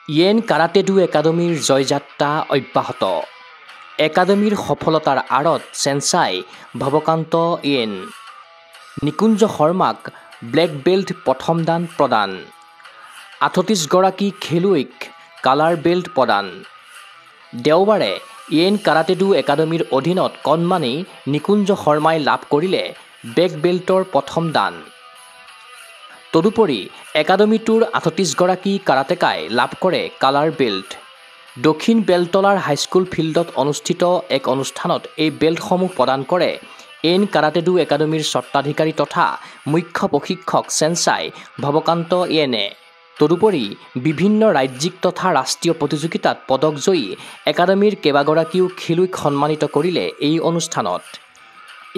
Yen karate do একাডেমীৰ জয়যাত্ৰা অব্যাহত। একাডেমীৰ সফলতাৰ আঁৰত চেনচাই ভৱকান্ত ইয়েন। নিকুঞ্জ শৰ্মাক ব্লেক বেল্ট প্ৰথম দান প্ৰদান। 38গৰাকী খেলুৱৈক কালাৰ বেল্ট প্ৰদান। দেওবাৰে ইয়েন কাৰাটে ডু একাডেমীৰ অধীনত কণমানি নিকুঞ্জ শৰ্মাই লাভ কৰিলে ব্লেক বেল্টৰ প্ৰথম দান। তদুপৰি একাডেমীটোৰ 38গৰাকী কাৰাটেকাই লাভ কৰে কালাৰ বেল্ট। দক্ষিণ বেলতলাৰ হাইস্কুল ফিল্ডত অনুষ্ঠিত এক অনুষ্ঠানত এই বেল্টসমূহ প্ৰদান কৰে ইয়েন কাৰাটে ডু একাডেমীৰ স্বত্বাধিকাৰী তথা মুখ্য প্ৰশিক্ষক চেনচাই ভৱকান্ত ইয়েনে। তদুপৰি বিভিন্ন ৰাজ্যিক তথা ৰাষ্ট্ৰীয় প্ৰতিযোগিতাত পদকজয়ী একাডেমীৰ কেইবাগৰাকীও খেলুৱৈক সন্মানিত কৰিলে এই অনুষ্ঠানত।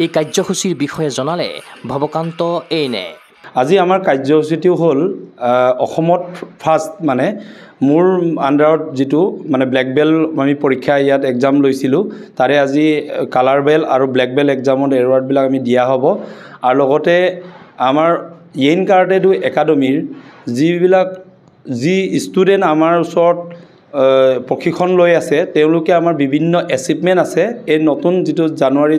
এই কাৰ্যসূচীৰ বিষয়ে জনালে ভৱকান্ত ইয়েনে। আজি আমাৰ কাৰ্যসূচীটো হ'ল অসমত ফাৰ্ষ্ট মানে মোৰ আণ্ডাৰত যিটো মানে ব্লেক বেল্ট আমি পৰীক্ষা ইয়াত এক্সাম লৈছিলোঁ তাৰে আজি কালাৰ বেল্ট আৰু ব্লেক বেল্ট এক্সামত এৱাৰ্ডবিলাক আমি দিয়া হ'ব। আৰু লগতে আমাৰ ইয়েন কাৰাটে ডু একাডেমীৰ যি ষ্টুডেণ্ট আমাৰ ওচৰত প্ৰশিক্ষণ লৈ আছে তেওঁলোকে আমাৰ বিভিন্ন এচিভমেণ্ট আছে। এই নতুন যিটো জানুৱাৰী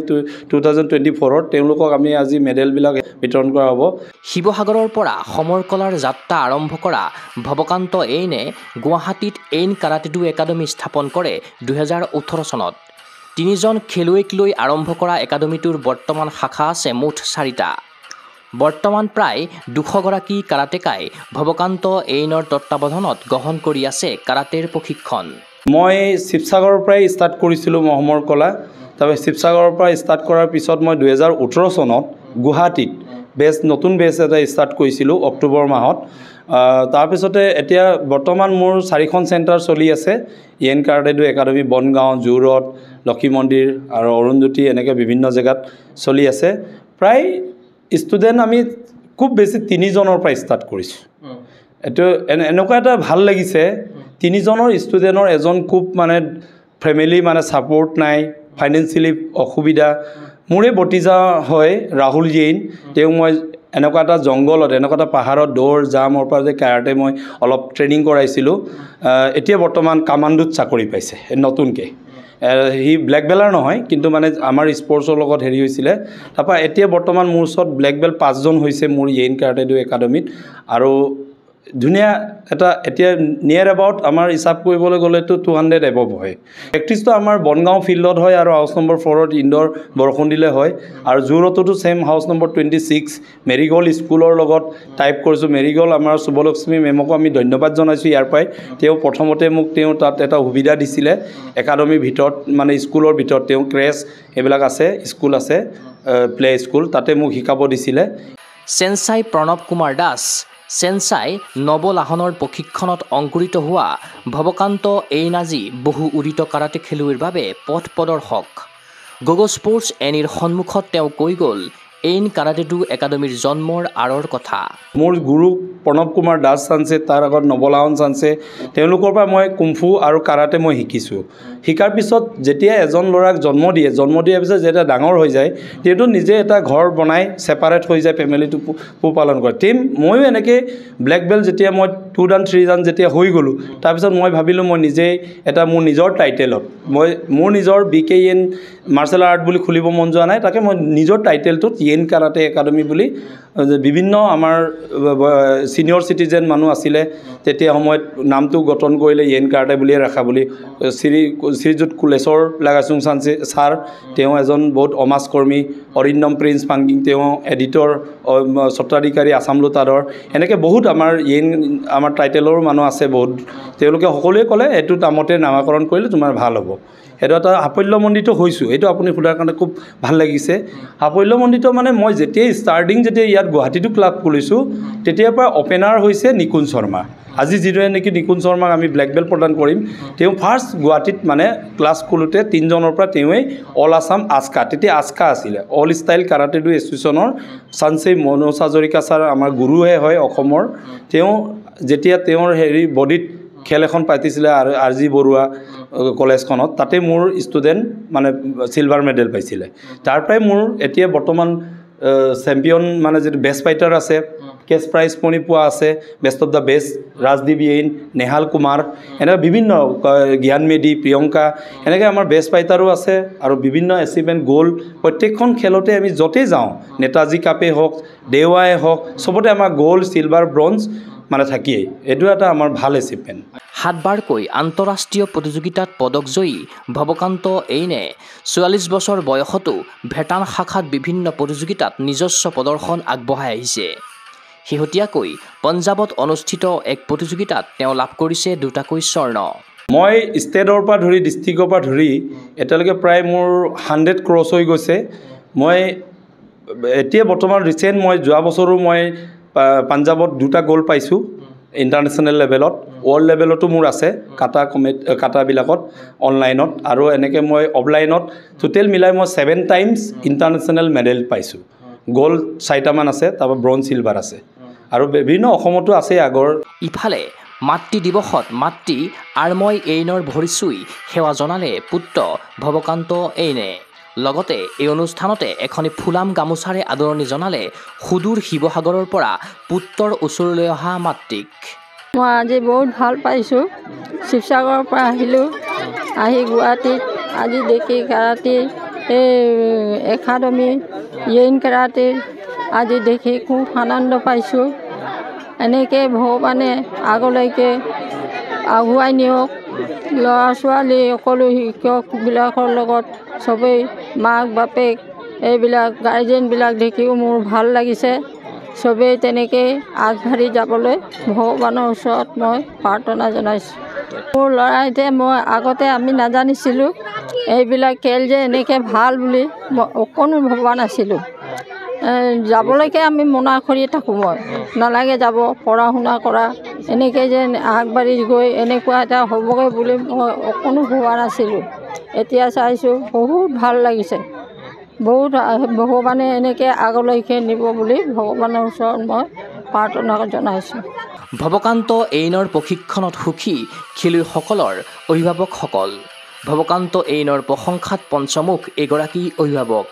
2024 তেওঁলোকক আমি আজি মেডেলবিলাক বিতৰণ কৰা হ'ব। শিৱসাগৰৰ পৰা সমৰ কলাৰ যাত্ৰা আৰম্ভ কৰা ভৱকান্ত ইয়েনে গুৱাহাটীত ইয়েন কাৰাটে ডু একাডেমী স্থাপন কৰে 2018 চনত। 3জন খেলুৱৈক লৈ আৰম্ভ কৰা একাডেমীটোৰ বৰ্তমান শাখা আছে মুঠ 4টা। বৰ্তমান প্ৰায় 200গৰাকী কাৰাটেকাই ভৱকান্ত ইয়েনৰ তত্বাৱধানত গ্ৰহণ কৰি আছে কাৰাটেৰ প্ৰশিক্ষণ। মই শিৱসাগৰৰ পৰাই ষ্টাৰ্ট কৰিছিলোঁ সমৰ কলা। তাৰপৰা শিৱসাগৰৰ পৰা ষ্টাৰ্ট কৰাৰ পিছত মই 2018 চনত গুৱাহাটীত নতুন বেচ এটা ষ্টাৰ্ট কৰিছিলোঁ অক্টোবৰ মাহত। তাৰপিছতে এতিয়া বৰ্তমান মোৰ 4খন চেণ্টাৰ চলি আছে yen karate do academy Bongaon, Jorhat, Lakshmi মন্দিৰ আৰু অৰুণজ্যোতি এনেকৈ বিভিন্ন জেগাত চলি আছে। প্ৰায় ষ্টুডেণ্ট আমি খুব বেছি 3জনৰ পৰা ষ্টাৰ্ট কৰিছোঁ। এইটো এনেকুৱা এটা ভাল লাগিছে 3জনৰ ষ্টুডেণ্টৰ এজন খুব মানে ফেমিলি মানে ছাপৰ্ট নাই, ফাইনেন্সিয়েলি অসুবিধা। মোৰে ভতিজা হয় ৰাহুল জৈন। তেওঁ মই এনেকুৱা এটা জংঘলত এনেকুৱা এটা পাহাৰত দৌৰ জামৰ পৰা যে কাৰাটে মই অলপ ট্ৰেইনিং কৰাইছিলোঁ। এতিয়া বৰ্তমান কামাণ্ডোত চাকৰি পাইছে নতুনকৈ। সি ব্লেক বেল্টাৰ নহয় কিন্তু মানে আমাৰ স্পৰ্টছৰ লগত হেৰি হৈছিলে। তাৰপৰা এতিয়া বৰ্তমান মোৰ ওচৰত ব্লেক বেল্ট 5জন হৈছে মোৰ ইয়েন কাৰাটে ডু একাডেমীত। আৰু ধুনীয়া এটা এতিয়া নিয়াৰ এবাউট আমাৰ হিচাপ কৰিবলৈ গ'লেতো 200 এবভ হয়। প্ৰেক্টিছটো আমাৰ বনগাঁও ফিল্ডত হয় আৰু হাউচ নম্বৰ 4ত ইনডোৰ বৰষুণ দিলে হয়। আৰু যোৰহাটতো ছেইম হাউচ নম্বৰ 26 মেৰিগ'ল্ড স্কুলৰ লগত টাইপ কৰিছোঁ। মেৰিগ'ল্ড আমাৰ শুভলক্ষ্মী মেমকো আমি ধন্যবাদ জনাইছোঁ ইয়াৰ পৰাই। তেওঁ প্ৰথমতে মোক তাত এটা সুবিধা দিছিলে একাডেমীৰ ভিতৰত মানে স্কুলৰ ভিতৰত তেওঁ ক্ৰেছ এইবিলাক আছে স্কুল আছে প্লে স্কুল তাতে মোক শিকাব দিছিলে। চেনচাই প্ৰণৱ কুমাৰ দাস। চেনচাই নৱলাহনৰ প্ৰশিক্ষণত অংকুৰিত হোৱা ভৱকান্ত ইয়েন আজি বহু উদিত কাৰাটে খেলুৱৈৰ বাবে পথ প্ৰদৰ্শক। গগো স্পৰ্টছ এনিৰ সন্মুখত তেওঁ কৈ গ'ল ইয়েন কাৰাটে ডু একাডেমীৰ জন্মৰ আঁৰৰ কথা। মোৰ গুৰু প্ৰণৱ কুমাৰ দাস চানছে, তাৰ আগত নৱলাহন চানছে, তেওঁলোকৰ পৰা মই কুমফু আৰু কাৰাটে মই শিকিছোঁ। শিকাৰ পিছত যেতিয়া এজন ল'ৰাক জন্ম দিয়াৰ পিছত যেতিয়া ডাঙৰ হৈ যায় তেওঁতো নিজে এটা ঘৰ বনাই ছেপাৰেট হৈ যায়, ফেমিলিটো পোহপালন কৰে। ময়ো এনেকৈ ব্লেক বেল্ট যেতিয়া মই 2 দান 3 দান যেতিয়া হৈ গ'লোঁ তাৰপিছত মই ভাবিলোঁ মই নিজেই এটা মোৰ নিজৰ টাইটেলত মোৰ নিজৰ BK ইয়েন মাৰ্চেল আৰ্ট বুলি খুলিব মন যোৱা নাই। তাকে মই নিজৰ টাইটেলটোত ইয়েন কাৰাটে একাডেমী বুলি বিভিন্ন আমাৰ ছিনিয়ৰ চিটিজেন মানুহ আছিলে তেতিয়া সময়ত নামটো গঠন কৰিলে ইয়েন কাৰাটে বুলিয়ে ৰাখা বুলি শ্ৰীযুত কুলেশ্বৰ লাগাচুং চানছে ছাৰ, তেওঁ এজন বহুত সমাজকৰ্মী। অৰিন্দম প্ৰিন্স পাংগিং তেওঁ এডিটৰ স্বত্বাধিকাৰী আছাম লোটাডৰ। এনেকৈ বহুত আমাৰ টাইটেলৰ মানুহ আছে বহুত। তেওঁলোকে সকলোৱে ক'লে এইটো নামতে নামাকৰণ কৰিলে তোমাৰ ভাল হ'ব। সেইটো এটা সাফল্যমণ্ডিত হৈছোঁ। এইটো আপুনি সোধাৰ কাৰণে খুব ভাল লাগিছে। সাফল্যমণ্ডিত মানে মই যেতিয়া ইয়াত গুৱাহাটীতো ক্লাব খুলিছোঁ তেতিয়াৰ পৰা অপেনাৰ হৈছে নিকুঞ্জ শৰ্মা। আজি যিদৰে নেকি নিকুঞ্জ শৰ্মাক আমি ব্লেক বেল্ট প্ৰদান কৰিম, তেওঁ ফাৰ্ষ্ট গুৱাহাটীত মানে ক্লাছ খোলোতে 3জনৰ পৰা তেওঁৱেই অল আছাম আস্কা, তেতিয়া আস্কা আছিলে অল ষ্টাইল কাৰাটে ডু এছ'চিয়েশ্যনৰ চানচে মনোজ হাজৰিকা ছাৰ আমাৰ গুৰুহে হয় অসমৰ। তেওঁ যেতিয়া তেওঁৰ বডিত খেল এখন পাতিছিলে RG বৰুৱা কলেজখনত, তাতে মোৰ ষ্টুডেণ্ট মানে চিলভাৰ মেডেল পাইছিলে। তাৰ পৰাই মোৰ এতিয়া বৰ্তমান চেম্পিয়ন মানে যিটো বেষ্ট ফাইটাৰ আছে কেছ প্ৰাইজ মনি পোৱা আছে best of the best Rajdeep য়েইন নেহাল কুমাৰ এনেকৈ বিভিন্ন জ্ঞান মেধি প্ৰিয়ংকা এনেকৈ আমাৰ বেষ্ট ফাইটাৰো আছে আৰু বিভিন্ন এচিভমেণ্ট গ'ল প্ৰত্যেকখন খেলতে আমি য'তেই যাওঁ নেতাজী কাপেই হওক দেৱাই হওক চবতে আমাৰ গ'ল্ড চিলভাৰ ব্ৰঞ্জ মানে থাকিয়েই এইটো এটা আমাৰ ভাল এচিভমেণ্ট 7 বাৰকৈ আন্তঃৰাষ্ট্ৰীয় প্ৰতিযোগিতাত পদকজয়ী ভৱকান্ত এইনে 44 বছৰ বয়সতো ভেটান শাখাত বিভিন্ন প্ৰতিযোগিতাত নিজস্ব প্ৰদৰ্শন আগবঢ়াই আহিছে শেহতীয়াকৈ পঞ্জাৱত অনুষ্ঠিত এক প্ৰতিযোগিতাত তেওঁ লাভ কৰিছে 2টাকৈ স্বৰ্ণ মই ষ্টেটৰ পৰা ধৰি ডিষ্ট্ৰিক্টৰ পৰা ধৰি এতিয়ালৈকে প্ৰায় মোৰ 100 ক্ৰছ হৈ গৈছে মই এতিয়া বৰ্তমান ৰিচেণ্ট মই যোৱা বছৰো মই পাঞ্জাৱত 2টা গ'ল্ড পাইছোঁ ইণ্টাৰনেশ্যনেল লেভেলত ৱৰ্ল্ড লেভেলতো মোৰ আছে কাটাবিলাকত অনলাইনত আৰু এনেকৈ মই অফলাইনত টোটেল মিলাই মই 7 টাইমছ ইণ্টাৰনেশ্যনেল মেডেল পাইছোঁ গ'ল্ড 4টামান আছে তাৰপৰা ব্ৰঞ্জ চিলভাৰ আছে আৰু বিভিন্ন অসমতো আছে আগৰ ইফালে মাতৃ দিৱসত মাতৃ আৰময় এইনৰ ভৰি চুই সেৱা জনালে পুত্ৰ ভৱকান্ত এইনে লগতে এই অনুষ্ঠানতে এখনি ফুলাম গামোচাৰে আদৰণি জনালে সুদূৰ শিৱসাগৰৰ পৰা পুত্ৰৰ ওচৰলৈ অহা মাতৃক মই আজি বহুত ভাল পাইছোঁ শিৱসাগৰৰ পৰা আহিলোঁ আহি গুৱাহাটীত আজি দেখি কাৰাটে এই একাডেমি য়েইন কাৰাটে আজি দেখি খুব আনন্দ পাইছোঁ এনেকৈ ভগৱানে আগলৈকে আগুৱাই নিয়ক ল'ৰা ছোৱালী সকলো শিক্ষকবিলাকৰ লগত চবেই মাক বাপেক এইবিলাক গাৰ্জেনবিলাক দেখিও মোৰ ভাল লাগিছে চবেই তেনেকৈ আগবাঢ়ি যাবলৈ ভগৱানৰ ওচৰত মই প্ৰাৰ্থনা জনাইছোঁ মোৰ ল'ৰা এতিয়া মই আগতে আমি নাজানিছিলোঁ এইবিলাক খেল যে এনেকৈ ভাল বুলি মই অকণো ভবা নাছিলোঁ যাবলৈকে আমি মনা কৰি থাকোঁ মই নালাগে যাব পঢ়া শুনা কৰা এনেকৈ যে আগবাঢ়ি গৈ এনেকুৱা এটা হ'বগৈ বুলি মই অকণো ভবা নাছিলোঁ এতিয়া চাইছোঁ বহুত ভাল লাগিছে বহুত ভগৱানে এনেকৈ আগলৈকে নিব বুলি ভগৱানৰ ওচৰত মই প্ৰাৰ্থনা জনাইছোঁ ভৱকান্ত এইনৰ প্ৰশিক্ষণত সুখী খেলুৱৈসকলৰ অভিভাৱকসকল ভৱকান্ত এইনৰ প্ৰশংসাত পঞ্চমুখ এগৰাকী অভিভাৱক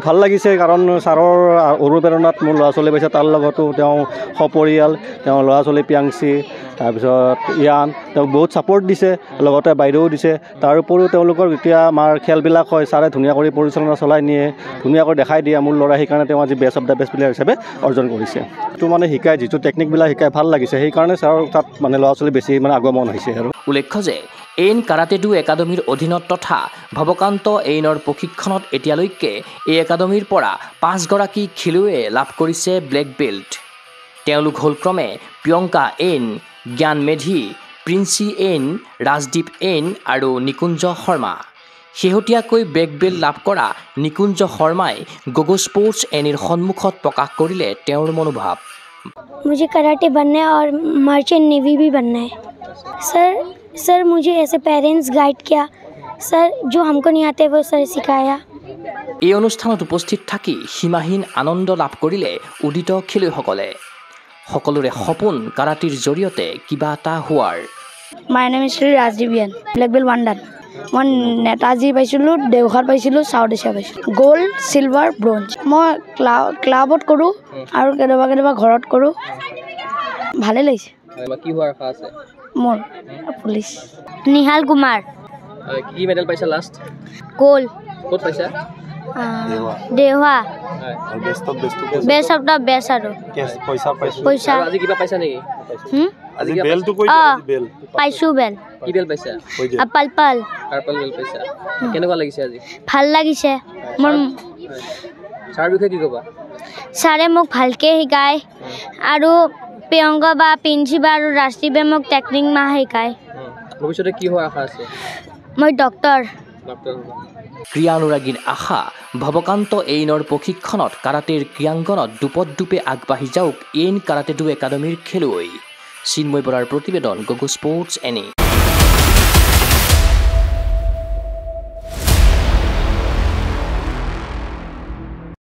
ভাল লাগিছে কাৰণ ছাৰৰ অনুপ্ৰেৰণাত মোৰ ল'ৰা ছোৱালী পাইছে তাৰ লগতো তেওঁ সপৰিয়াল তেওঁ ল'ৰা ছোৱালী প্ৰিয়াংশী তাৰপিছত ইয়ান তেওঁক বহুত ছাপৰ্ট দিছে লগতে বাইদেউ দিছে তাৰ উপৰিও তেওঁলোকৰ যেতিয়া আমাৰ খেলবিলাক হয় ছাৰে ধুনীয়া কৰি পৰিচালনা চলাই নিয়ে ধুনীয়াকৈ দেখাই দিয়ে মোৰ ল'ৰা সেইকাৰণে তেওঁ আজি best of the best player হিচাপে অৰ্জন কৰিছে এইটো মানে শিকায় যিটো টেকনিকবিলাক শিকাই ভাল লাগিছে সেইকাৰণে ছাৰৰ তাত মানে ল'ৰা ছোৱালী বেছি মানে আগমন হৈছে আৰু উল্লেখ্য যে এইন কাৰাটে-ডো একাডেমীৰ অধীনত তথা ভৱকান্ত এইনৰ প্ৰশিক্ষণত এতিয়ালৈকে এই একাডেমীৰ পৰা 5গৰাকী খেলুৱৈয়ে লাভ কৰিছে ব্লেক বেল্ট তেওঁলোক হ'ল ক্ৰমে প্ৰিয়ংকা এইন জ্ঞান মেধি প্ৰিন্সি এইন ৰাজদীপ এইন আৰু নিকুঞ্জ শৰ্মা শেহতীয়াকৈ ব্লেক বেল্ট লাভ কৰা নিকুঞ্জ শৰ্মাই গগো স্পৰ্টছ এনিৰ সন্মুখত প্ৰকাশ কৰিলে তেওঁৰ মনোভাৱ मुझे कराटे बनना है और मर्चेंट नेवी भी बनना है सर मुझे ऐसे पेरेंट्स गाइड किया सर जो हमको नहीं आते वो सर सिखाया এই অনুষ্ঠানত উপস্থিত থাকি সীমাহীন আনন্দ লাভ কৰিলে উদিত খেলুৱৈসকলে সকলোৰে সপোন কাৰাটেৰ জৰিয়তে কিবা এটা হোৱাৰ my name is Shri Rajdeep येन ब्लैक बेल्ट 1 डान मैं नेताजी पाइছিলোঁ देवघर पाइছিলোঁ साउथ एशिया पाइছিলোঁ गोल्ड सिल्वर ब्रॉन्ज मैं क्लाबत करूँ और केতিয়াবা घरत करूँ ভালে লাগিছে কি হোৱাৰ আশা আছে मोर पुलिस निहाल कुमार কি মেডেল পাইছা লাষ্ট गोल्ड ক'ত পাইছা देवा बेस्ट ऑफ द बेस्ट आरो पैसा আজি কিবা পাইছা নেকি আজি বেলটো কৈ দিয়া বেল পাইছোঁ বেল কি বেল পাইছা পাৰ্পল বেল পাইছা কেনেকুৱা লাগিছে আজি ভাল লাগিছে মোৰ ছাৰ বিষয়ে কি ক'বা ছাৰে মোক ভালকৈ শিকায় আৰু প্ৰিয়ংকা বা পিঞ্চি বা আৰু ৰাজদীপে মোক টেকনিক শিকায় ভৱিষ্যতে কি হোৱাৰ আশা আছে মই ডক্টৰ ক্ৰীড়ানুৰাগীৰ আশা ভৱকান্ত এইনৰ প্ৰশিক্ষণত কাৰাটেৰ ক্ৰীড়াংগনত দুপদূপে আগবাঢ়ি যাওক এইন কাৰাটে-ডো একাডেমীৰ খেলুৱৈ চিন্ময় বৰাৰ প্ৰতিবেদন গগো স্পৰ্টছ এনি